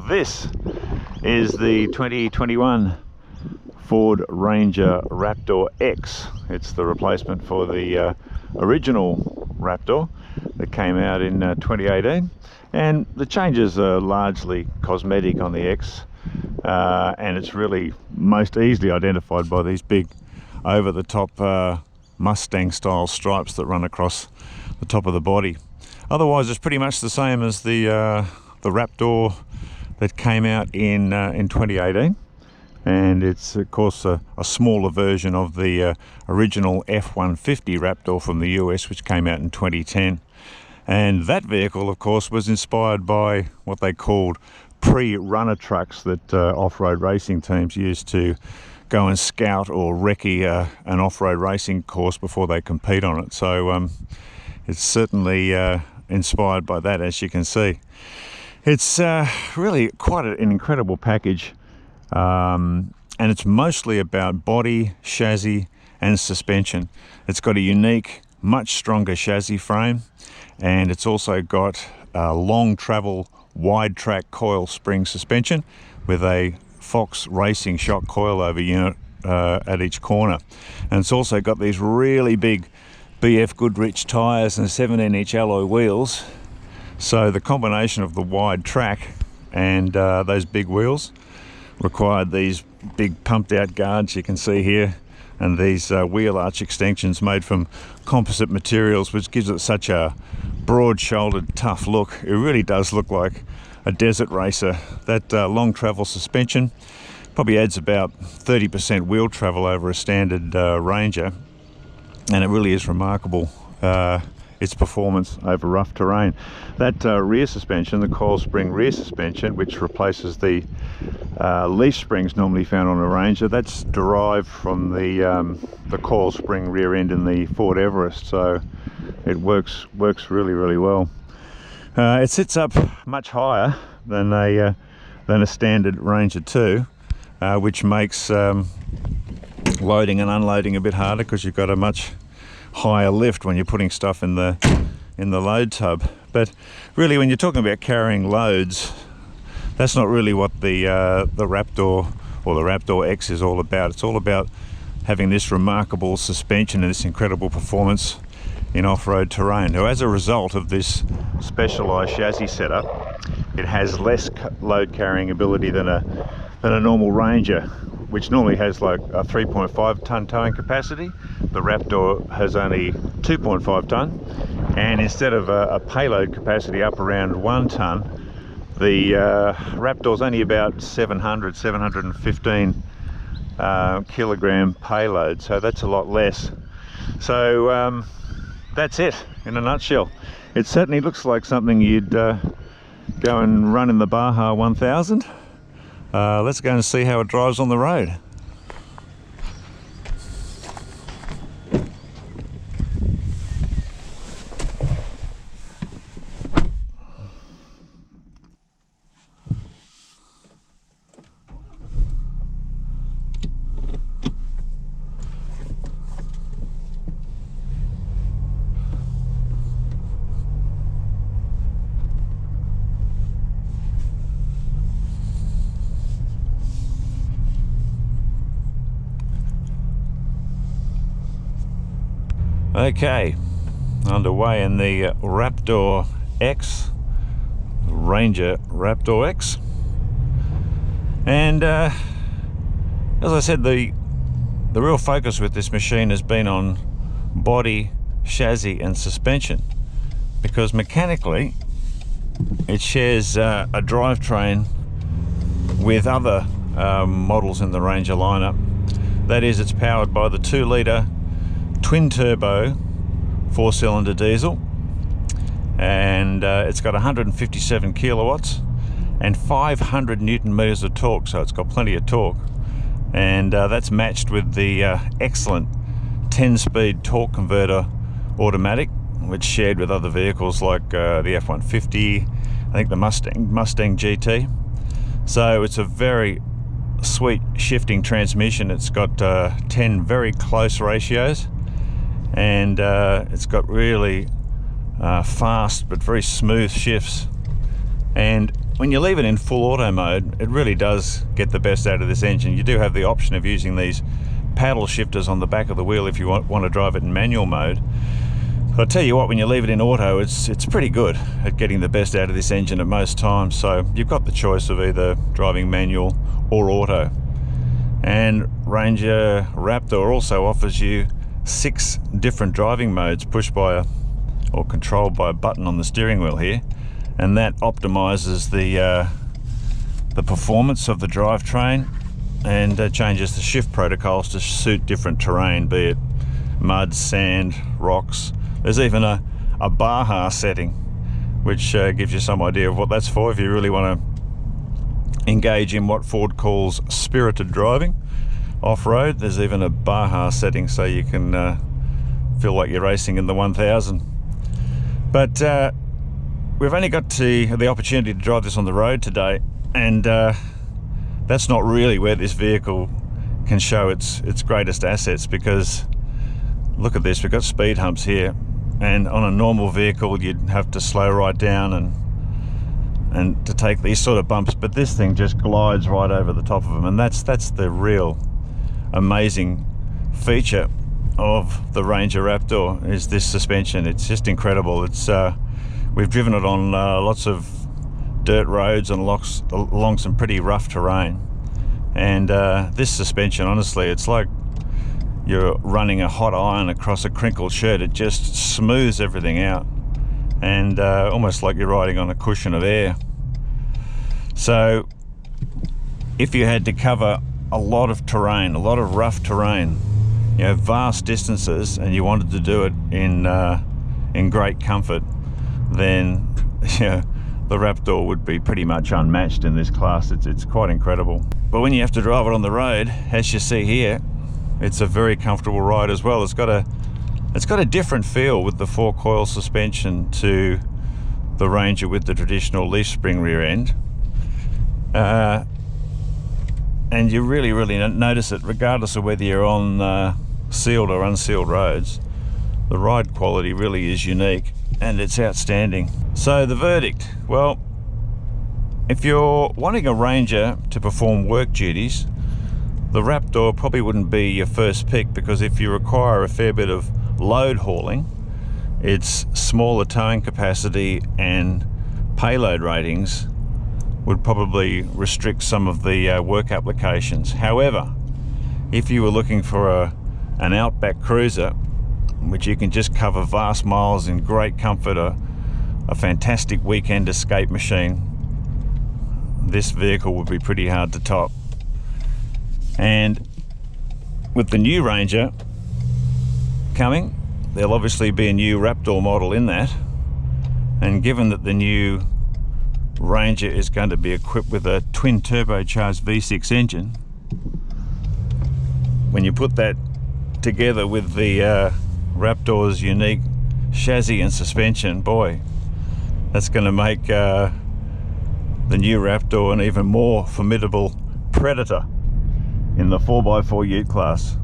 This is the 2021 Ford Ranger Raptor X. It's the replacement for the original Raptor that came out in 2018, and the changes are largely cosmetic on the X, and it's really most easily identified by these big over-the-top Mustang style stripes that run across the top of the body. Otherwise it's pretty much the same as the Raptor that came out in 2018, and it's of course a smaller version of the original F-150 Raptor from the US, which came out in 2010. And that vehicle of course was inspired by what they called pre-runner trucks that off-road racing teams used to go and scout or recce an off-road racing course before they compete on it. So it's certainly inspired by that, as you can see. It's really quite an incredible package, and it's mostly about body, chassis and suspension. It's got a unique, much stronger chassis frame, and it's also got a long travel wide track coil spring suspension with a Fox Racing shock coilover unit at each corner. And it's also got these really big BF Goodrich tyres and 17-inch alloy wheels. So the combination of the wide track and those big wheels required these big pumped out guards you can see here, and these wheel arch extensions made from composite materials, which gives it such a broad-shouldered, tough look. It really does look like a desert racer. That long travel suspension probably adds about 30% wheel travel over a standard Ranger, and it really is remarkable, its performance over rough terrain. That rear suspension, the coil spring rear suspension, which replaces the leaf springs normally found on a Ranger, that's derived from the coil spring rear end in the Ford Everest, so it works really well. It sits up much higher than a standard Ranger 2, which makes loading and unloading a bit harder because you've got a much higher lift when you're putting stuff in the load tub. But really, when you're talking about carrying loads, that's not really what the Raptor or the Raptor X is all about. It's all about having this remarkable suspension and this incredible performance in off-road terrain. Now, as a result of this specialized chassis setup, it has less load carrying ability than a normal Ranger, which normally has like a 3.5 ton towing capacity. The Raptor has only 2.5 ton, and instead of a payload capacity up around 1 ton, the Raptor's only about 715 kilogram payload, so that's a lot less. So that's it in a nutshell. It certainly looks like something you'd go and run in the Baja 1000. Let's go and see how it drives on the road. Okay, underway in the Raptor X, Ranger Raptor X, and as I said, the real focus with this machine has been on body, chassis and suspension, because mechanically it shares a drivetrain with other models in the Ranger lineup. That is, it's powered by the 2-litre twin-turbo 4-cylinder diesel, and it's got 157 kilowatts and 500 newton meters of torque, so it's got plenty of torque, and that's matched with the excellent 10-speed torque converter automatic, which shared with other vehicles like the F-150, I think the Mustang GT. So it's a very sweet shifting transmission. It's got 10 very close ratios, and it's got really fast but very smooth shifts, and when you leave it in full auto mode, it really does get the best out of this engine. You do have the option of using these paddle shifters on the back of the wheel if you want to drive it in manual mode. But I'll tell you what, when you leave it in auto, it's pretty good at getting the best out of this engine at most times. So you've got the choice of either driving manual or auto. And Ranger Raptor also offers you 6 different driving modes pushed by or controlled by a button on the steering wheel here, and that optimizes the performance of the drivetrain and changes the shift protocols to suit different terrain, be it mud, sand, rocks. There's even a Baja setting, which gives you some idea of what that's for if you really want to engage in what Ford calls spirited driving off-road. There's even a Baja setting so you can feel like you're racing in the 1000. But we've only got the opportunity to drive this on the road today, and that's not really where this vehicle can show its greatest assets, because look at this, we've got speed humps here, and on a normal vehicle you'd have to slow right down and to take these sort of bumps, but this thing just glides right over the top of them, and that's the real amazing feature of the Ranger Raptor, is this suspension. It's just incredible. It's we've driven it on lots of dirt roads and along some pretty rough terrain, and this suspension, honestly, it's like you're running a hot iron across a crinkled shirt. It just smooths everything out, and almost like you're riding on a cushion of air. So if you had to cover a lot of terrain, a lot of rough terrain, you know, vast distances, and you wanted to do it in great comfort, then yeah, the Raptor would be pretty much unmatched in this class. It's quite incredible. But when you have to drive it on the road, as you see here, it's a very comfortable ride as well. It's got a different feel with the 4-coil suspension to the Ranger with the traditional leaf spring rear end, and you really notice it regardless of whether you're on sealed or unsealed roads. The ride quality really is unique, and it's outstanding. So the verdict, well, if you're wanting a Ranger to perform work duties, the Raptor probably wouldn't be your first pick, because if you require a fair bit of load hauling, its smaller towing capacity and payload ratings would probably restrict some of the work applications. However, if you were looking for an outback cruiser, which you can just cover vast miles in great comfort, a fantastic weekend escape machine, this vehicle would be pretty hard to top. And with the new Ranger coming, there'll obviously be a new Raptor model in that, and given that the new Ranger is going to be equipped with a twin turbocharged V6 engine, when you put that together with the Raptor's unique chassis and suspension, boy, that's going to make the new Raptor an even more formidable predator in the 4x4 ute class.